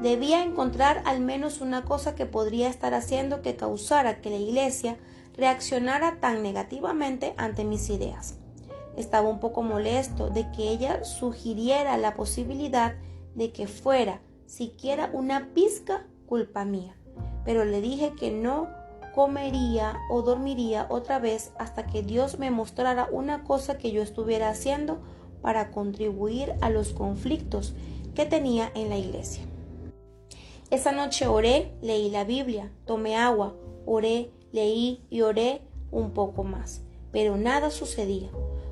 Speaker 1: Debía encontrar al menos una cosa que podría estar haciendo que causara que la iglesia reaccionara tan negativamente ante mis ideas. Estaba un poco molesto de que ella sugiriera la posibilidad de que fuera siquiera una pizca culpa mía, pero le dije que no comería o dormiría otra vez hasta que Dios me mostrara una cosa que yo estuviera haciendo para contribuir a los conflictos que tenía en la iglesia. Esa noche oré, leí la Biblia, tomé agua, oré, leí y oré un poco más, pero nada sucedía.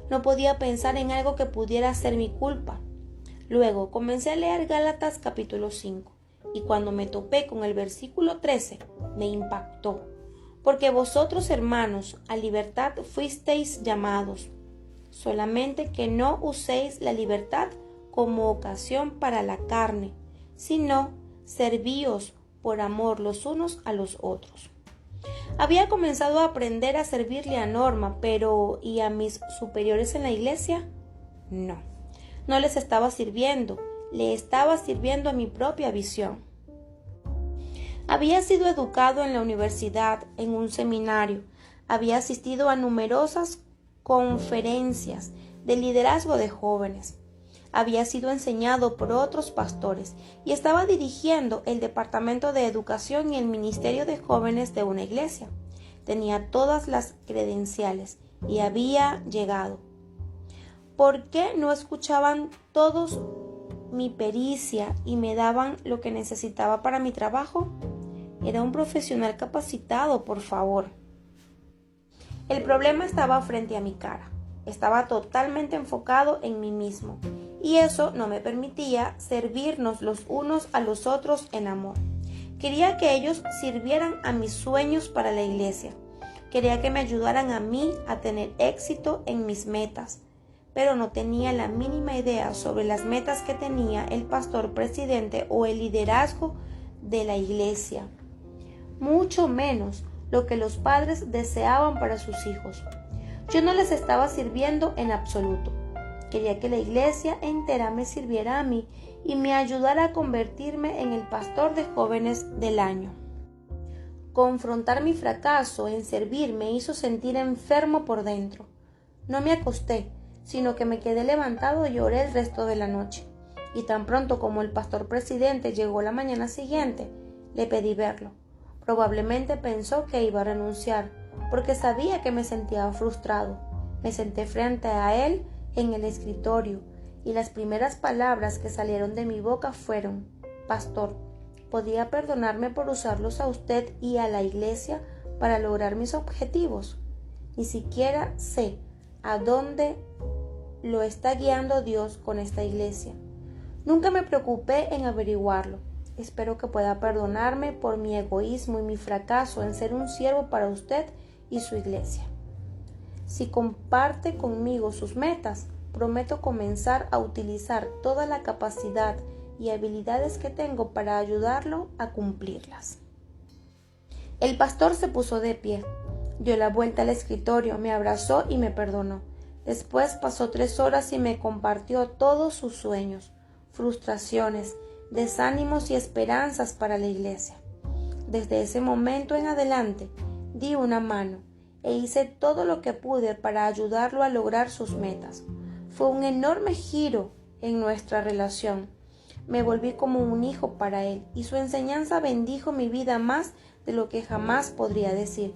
Speaker 1: No podía pensar en algo que pudiera ser mi culpa. Luego comencé a leer Gálatas capítulo 5 y cuando me topé con el versículo 13 me impactó. Porque vosotros, hermanos, a libertad fuisteis llamados, solamente que no uséis la libertad como ocasión para la carne, sino servíos por amor los unos a los otros. Había comenzado a aprender a servirle a Norma, pero ¿y a mis superiores en la iglesia? No. No les estaba sirviendo, le estaba sirviendo a mi propia visión. Había sido educado en la universidad, en un seminario, había asistido a numerosas conferencias de liderazgo de jóvenes. Había sido enseñado por otros pastores y estaba dirigiendo el departamento de educación y el ministerio de jóvenes de una iglesia. Tenía todas las credenciales y había llegado. ¿Por qué no escuchaban todos mi pericia y me daban lo que necesitaba para mi trabajo? Era un profesional capacitado, por favor. El problema estaba frente a mi cara. Estaba totalmente enfocado en mí mismo y eso no me permitía servirnos los unos a los otros en amor. Quería que ellos sirvieran a mis sueños para la iglesia. Quería que me ayudaran a mí a tener éxito en mis metas, pero no tenía la mínima idea sobre las metas que tenía el pastor presidente o el liderazgo de la iglesia, mucho menos lo que los padres deseaban para sus hijos. Yo no les estaba sirviendo en absoluto. Quería que la iglesia entera me sirviera a mí y me ayudara a convertirme en el pastor de jóvenes del año. Confrontar mi fracaso en servir me hizo sentir enfermo por dentro. No me acosté, sino que me quedé levantado y lloré el resto de la noche. Y tan pronto como el pastor presidente llegó la mañana siguiente, le pedí verlo. Probablemente pensó que iba a renunciar, porque sabía que me sentía frustrado. Me senté frente a él en el escritorio, y las primeras palabras que salieron de mi boca fueron: Pastor, ¿podía perdonarme por usarlos a usted y a la iglesia para lograr mis objetivos? Ni siquiera sé a dónde lo está guiando Dios con esta iglesia. Nunca me preocupé en averiguarlo. Espero que pueda perdonarme por mi egoísmo y mi fracaso en ser un siervo para usted y su iglesia. Si comparte conmigo sus metas, prometo comenzar a utilizar toda la capacidad y habilidades que tengo para ayudarlo a cumplirlas. El pastor se puso de pie, dio la vuelta al escritorio, me abrazó y me perdonó. Después pasó 3 horas y me compartió todos sus sueños, frustraciones, desánimos y esperanzas para la iglesia. Desde ese momento en adelante, di una mano e hice todo lo que pude para ayudarlo a lograr sus metas. Fue un enorme giro en nuestra relación. Me volví como un hijo para él y su enseñanza bendijo mi vida más de lo que jamás podría decir.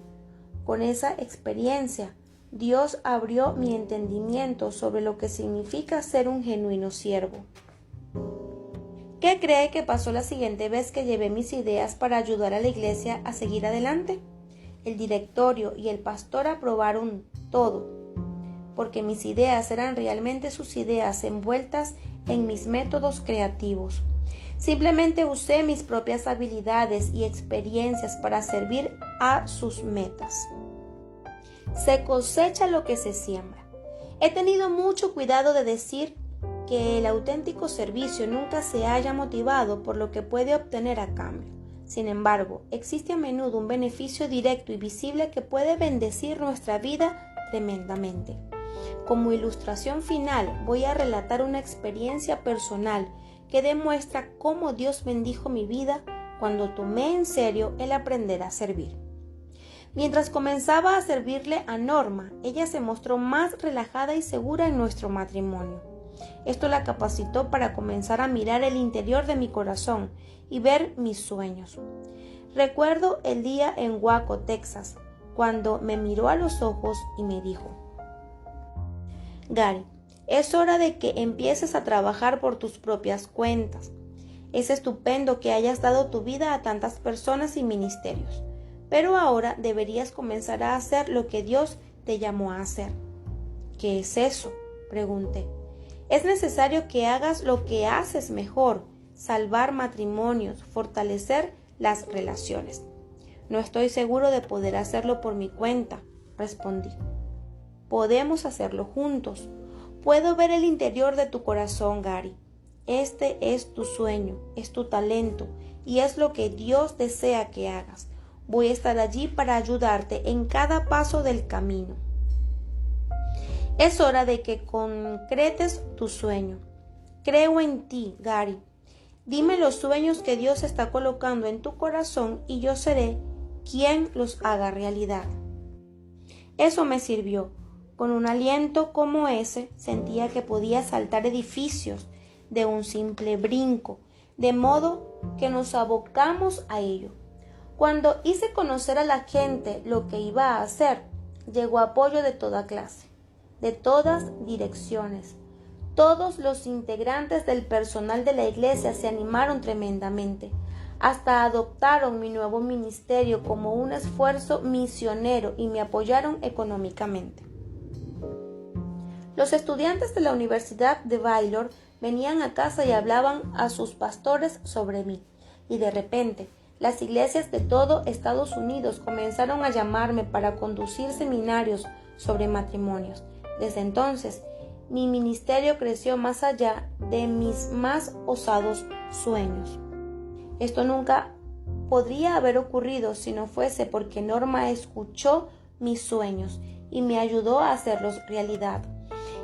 Speaker 1: Con esa experiencia, Dios abrió mi entendimiento sobre lo que significa ser un genuino siervo. ¿Qué cree que pasó la siguiente vez que llevé mis ideas para ayudar a la iglesia a seguir adelante? El directorio y el pastor aprobaron todo, porque mis ideas eran realmente sus ideas envueltas en mis métodos creativos. Simplemente usé mis propias habilidades y experiencias para servir a sus metas. Se cosecha lo que se siembra. He tenido mucho cuidado de decir que el auténtico servicio nunca se haya motivado por lo que puede obtener a cambio. Sin embargo, existe a menudo un beneficio directo y visible que puede bendecir nuestra vida tremendamente. Como ilustración final, voy a relatar una experiencia personal que demuestra cómo Dios bendijo mi vida cuando tomé en serio el aprender a servir. Mientras comenzaba a servirle a Norma, ella se mostró más relajada y segura en nuestro matrimonio. Esto la capacitó para comenzar a mirar el interior de mi corazón y ver mis sueños. Recuerdo el día en Waco, Texas, cuando me miró a los ojos y me dijo: Gary, es hora de que empieces a trabajar por tus propias cuentas. Es estupendo que hayas dado tu vida a tantas personas y ministerios, pero ahora deberías comenzar a hacer lo que Dios te llamó a hacer. ¿Qué es eso?, pregunté. Es necesario que hagas lo que haces mejor: salvar matrimonios, fortalecer las relaciones. No estoy seguro de poder hacerlo por mi cuenta, respondí. Podemos hacerlo juntos. Puedo ver el interior de tu corazón, Gary. Este es tu sueño, es tu talento y es lo que Dios desea que hagas. Voy a estar allí para ayudarte en cada paso del camino. Es hora de que concretes tu sueño. Creo en ti, Gary. Dime los sueños que Dios está colocando en tu corazón y yo seré quien los haga realidad. Eso me sirvió. Con un aliento como ese, sentía que podía saltar edificios de un simple brinco, de modo que nos abocamos a ello. Cuando hice conocer a la gente lo que iba a hacer, llegó apoyo de toda clase, de todas direcciones. Todos los integrantes del personal de la iglesia se animaron tremendamente. Hasta adoptaron mi nuevo ministerio como un esfuerzo misionero y me apoyaron económicamente. Los estudiantes de la Universidad de Baylor venían a casa y hablaban a sus pastores sobre mí. Y de repente, las iglesias de todo Estados Unidos comenzaron a llamarme para conducir seminarios sobre matrimonios. Desde entonces, mi ministerio creció más allá de mis más osados sueños. Esto nunca podría haber ocurrido si no fuese porque Norma escuchó mis sueños y me ayudó a hacerlos realidad.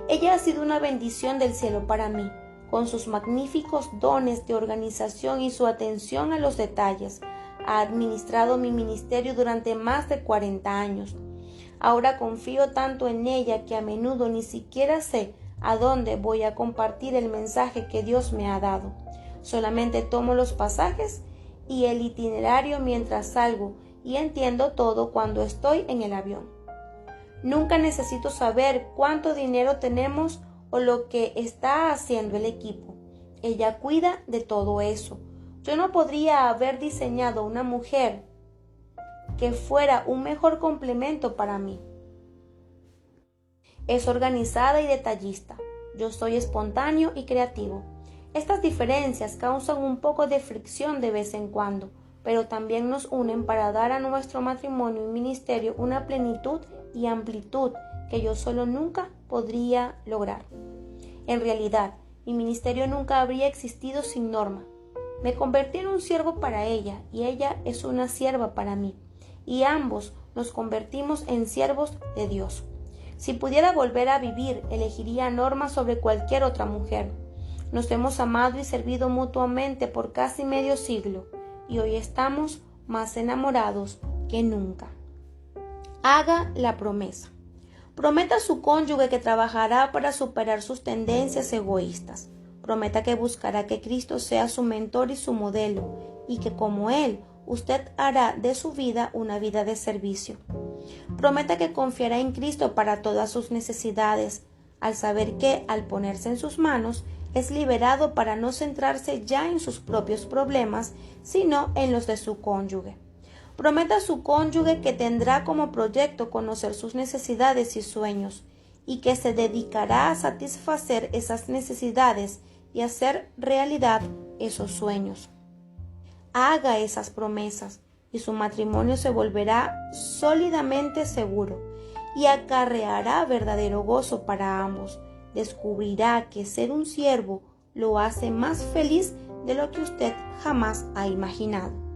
Speaker 1: Ella ha sido una bendición del cielo para mí, con sus magníficos dones de organización y su atención a los detalles. Ha administrado mi ministerio durante más de 40 años. Ahora confío tanto en ella que a menudo ni siquiera sé a dónde voy a compartir el mensaje que Dios me ha dado. Solamente tomo los pasajes y el itinerario mientras salgo y entiendo todo cuando estoy en el avión. Nunca necesito saber cuánto dinero tenemos o lo que está haciendo el equipo. Ella cuida de todo eso. Yo no podría haber diseñado una mujer que fuera un mejor complemento para mí. Es organizada y detallista. Yo soy espontáneo y creativo. Estas diferencias causan un poco de fricción de vez en cuando, pero también nos unen para dar a nuestro matrimonio y ministerio una plenitud y amplitud que yo solo nunca podría lograr. En realidad, mi ministerio nunca habría existido sin Norma. Me convertí en un siervo para ella y ella es una sierva para mí, y ambos nos convertimos en siervos de Dios. Si pudiera volver a vivir, elegiría a Norma sobre cualquier otra mujer. Nos hemos amado y servido mutuamente por casi medio siglo, y hoy estamos más enamorados que nunca. Haga la promesa. Prometa a su cónyuge que trabajará para superar sus tendencias egoístas. Prometa que buscará que Cristo sea su mentor y su modelo, y que como Él, usted hará de su vida una vida de servicio. Prometa que confiará en Cristo para todas sus necesidades, al saber que, al ponerse en sus manos, es liberado para no centrarse ya en sus propios problemas, sino en los de su cónyuge. Prometa a su cónyuge que tendrá como proyecto conocer sus necesidades y sueños, y que se dedicará a satisfacer esas necesidades y hacer realidad esos sueños. Haga esas promesas, y su matrimonio se volverá sólidamente seguro, y acarreará verdadero gozo para ambos. Descubrirá que ser un siervo lo hace más feliz de lo que usted jamás ha imaginado.